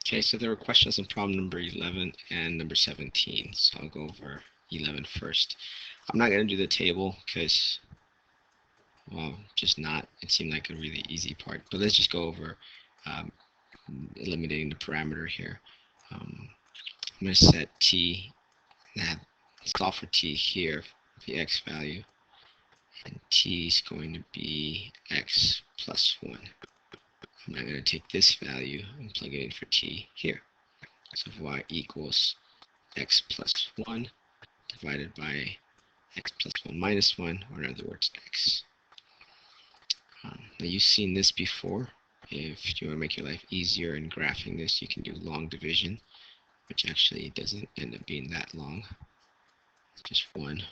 Okay, so there were questions on problem number 11 and number 17. So I'll go over 11 first. I'm not going to do the table because, well, just not. It seemed like a really easy part. But let's just go over um, eliminating the parameter here. I'm going to set t, solve for t here, the x value. And t is going to be x plus 1. I'm now going to take this value and plug it in for t here. So y equals x plus 1 divided by x plus 1 minus 1, or in other words, x. Now you've seen this before. If you want to make your life easier in graphing this, you can do long division, which actually doesn't end up being that long. Just 1.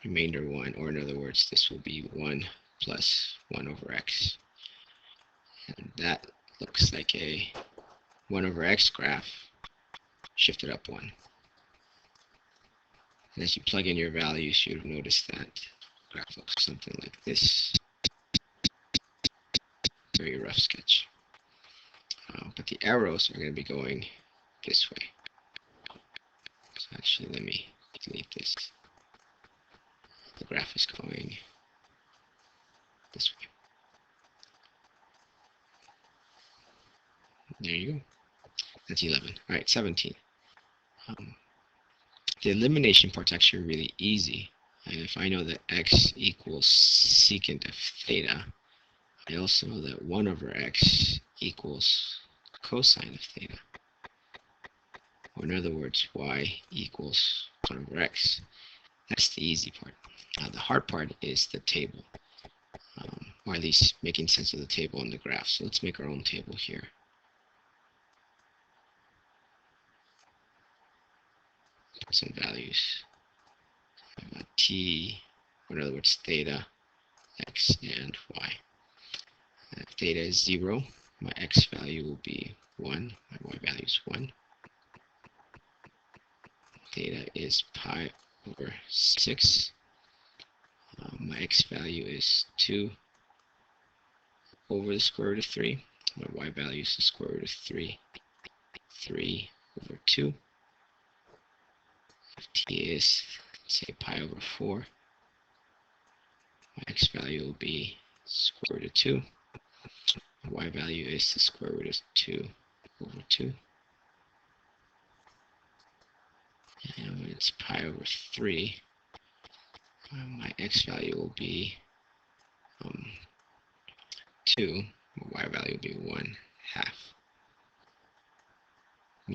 Remainder 1, or in other words, this will be 1 plus 1 over x. And that looks like a 1 over x graph shifted up 1. And as you plug in your values, you'll notice that the graph looks something like this. Very rough sketch. But the arrows are going to be going this way. So actually, let me delete this. The graph is going this way. There you go. That's 11. All right, 17. The elimination part's actually really easy. And if I know that x equals secant of theta, I also know that 1 over x equals cosine of theta. Or in other words, y equals 1 over x. That's the easy part. The hard part is the table, or at least making sense of the table and the graph. So let's make our own table here. Put some values. T, or in other words, theta, x, and y. If theta is 0, my x value will be 1, my y value is 1. Theta is pi over 6. My x value is 2 over the square root of 3. My y value is the square root of 3. 3 over 2. If t is, say, pi over 4, my x value will be square root of 2. My y value is the square root of 2 over 2. And when it's pi over 3, my x value will be 2. My y value will be 1 half.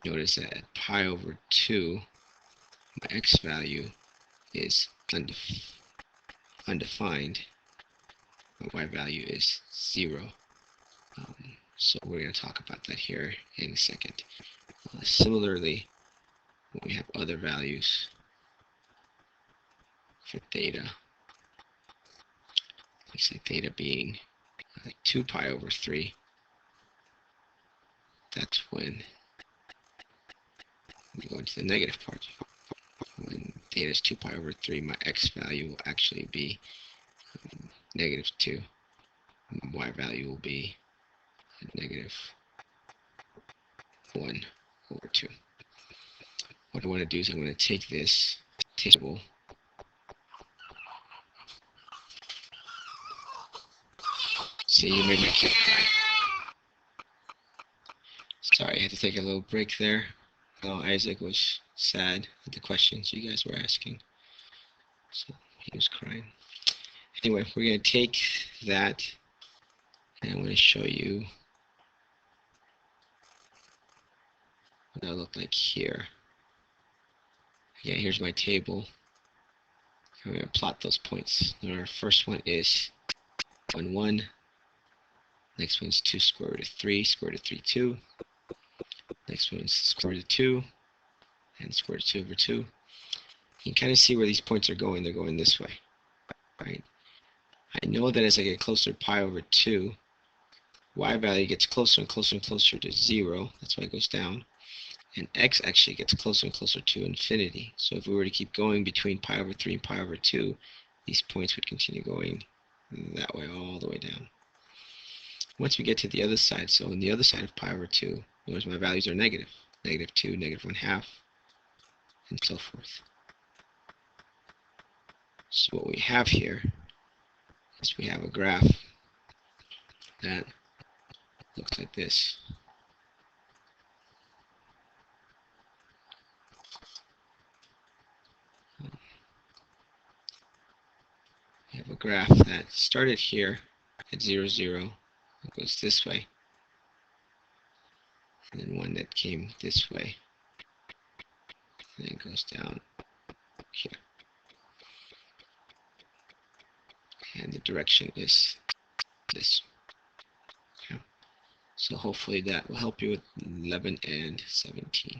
Notice that at pi over 2, my x value is undefined. My y value is 0. So we're going to talk about that here in a second. Similarly, when we have other values for theta, let's say theta being like 2 pi over 3, that's when we go into the negative part. When theta is 2 pi over 3, my x value will actually be negative 2. My y value will be negative 1 over 2. What I want to do is I'm going to take this table See, you made my kid cry. Sorry, I had to take a little break there. Oh, Isaac was sad at the questions you guys were asking. So he was crying. Anyway, we're going to take that and I'm going to show you what that looked like here. Yeah, here's my table. I'm going to plot those points. Our first one is 1, 1. Next one's 2 square root of 3, square root of 3, 2. Next one is square root of 2, and square root of 2 over 2. You can kind of see where these points are going. They're going this way, right? I know that as I get closer to pi over 2, y value gets closer and closer and closer to 0. That's why it goes down. And x actually gets closer and closer to infinity. So if we were to keep going between pi over 3 and pi over 2, these points would continue going that way all the way down. once we get to the other side, so on the other side of pi over 2, notice my values are negative. Negative 2, negative 1/2, and so forth. So what we have here is we have a graph that looks like this. We have a graph that started here at 0, 0. It goes this way. And then one that came this way. And then goes down here. And the direction is this. Okay. So hopefully that will help you with 11 and 17.